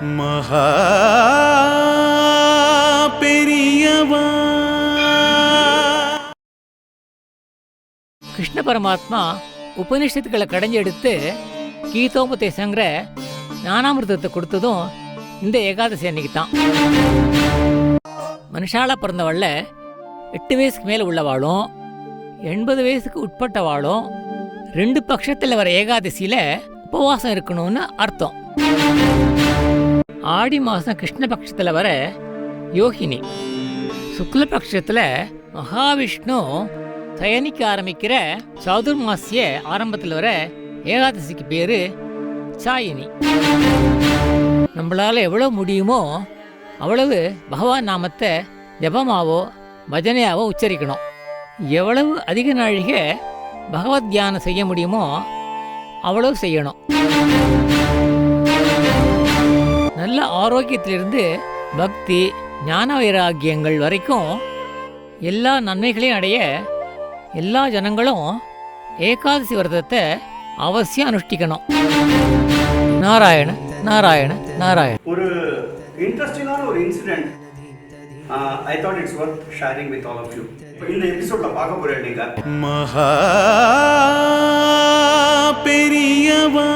மகா பெரியவா. கிருஷ்ண பரமாத்மா உபனிஷத்துக்களை கடைஞ்செடுத்து கீதோபதேசங்கிற ஞானாமிர்தத்தை கொடுத்ததும் இந்த ஏகாதசி அன்னைக்கு தான். மனுஷாலா பிறந்தவள்ள 8 வயசுக்கு மேலே உள்ளவாளும் 80 வயசுக்கு உட்பட்டவாளும் 2 பட்சத்தில் வர ஏகாதசியில் உபவாசம் இருக்கணும்னு அர்த்தம். ஆடி மாதம் கிருஷ்ணபக்ஷத்தில் வர யோகினி, சுக்லபக்ஷத்தில் மகாவிஷ்ணு சயனிக்க ஆரம்பிக்கிற சாதுர்மாசிய ஆரம்பத்தில் வர ஏகாதசிக்கு பேர் சாயினி. நம்மளால் எவ்வளோ முடியுமோ அவ்வளவு பகவான் நாமத்தை ஜபமாவோ பஜனையாவோ உச்சரிக்கணும். எவ்வளவு அதிக நாழிகை பகவத் தியானம் செய்ய முடியுமோ அவ்வளவு செய்யணும். நல்ல ஆரோக்கியத்திலிருந்து பக்தி ஞான வைராக்கியங்கள் வரைக்கும் எல்லா நன்மைகளையும் அடைய எல்லா ஜனங்களும் ஏகாதசி விரதத்தை அவசியம் அனுஷ்டிக்கணும். நாராயண நாராயண நாராயண. ஒரு இன்ட்ரெஸ்டிங்கான ஒரு incident I thought it's worth sharing with all of you. இந்த எபிசோட்ல பார்க்க போறீங்க. மகா பெரியவா.